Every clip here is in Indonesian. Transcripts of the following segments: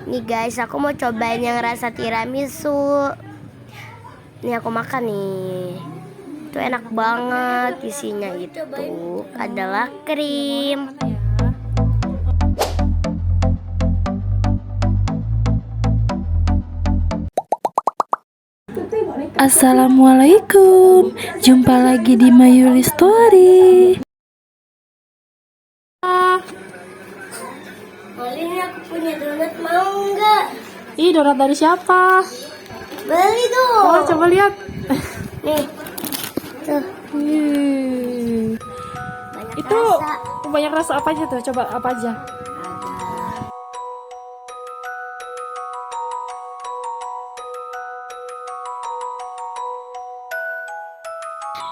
Nih guys, aku mau cobain yang rasa tiramisu. Nih aku makan nih. Itu enak banget. Isinya itu adalah krim. Assalamualaikum, jumpa lagi di Mayuli Story. Boleh nih, aku punya donat, mau nggak? Ih, donat dari siapa? Beli dong. Oh, coba lihat. Nih, tuh. Banyak Itu rasa. banyak rasa apa aja tuh? Coba apa aja?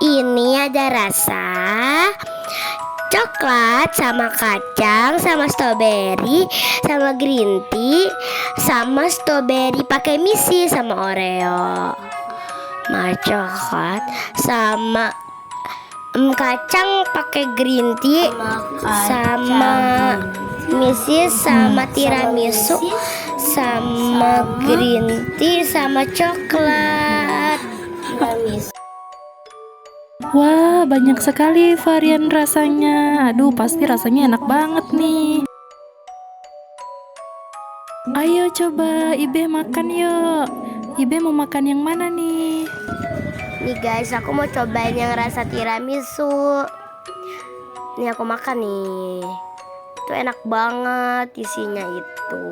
Ini ada rasa coklat sama kacang sama strawberry sama green tea sama strawberry pakai misi sama oreo. Coklat sama kacang pakai green tea sama misi sama tiramisu sama green tea sama coklat. Wah, banyak sekali varian rasanya. Aduh, pasti rasanya enak banget nih. Ayo coba Ibe makan yuk. Ibe mau makan yang mana nih? Nih guys, aku mau cobain yang rasa tiramisu. Nih aku makan nih. Itu enak banget. Isinya itu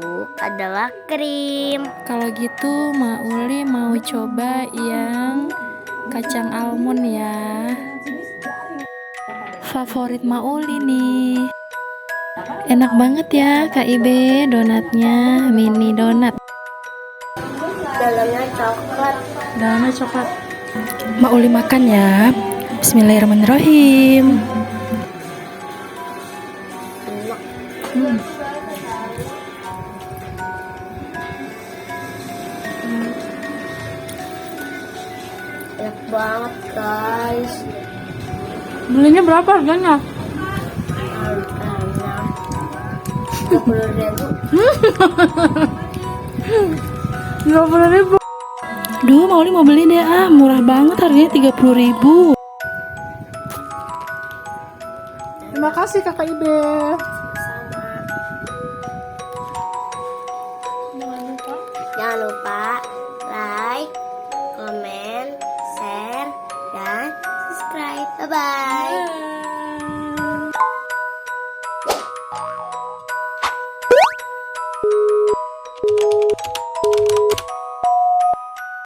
adalah krim. Kalau gitu, Ma Uli mau coba yang kacang almond ya. Favorit Ma Uli nih. Enak banget ya Kak Ibe, donatnya mini donat. Dalamnya coklat. Dalamnya coklat. Ma Uli makan ya. Bismillahirrahmanirrahim. Enak banget guys. Belinya berapa harganya? 30.000. 20.000. Duh, Ma Uli mau beli deh murah banget harganya 30.000. Terima kasih Kakak Ibe. Jangan lupa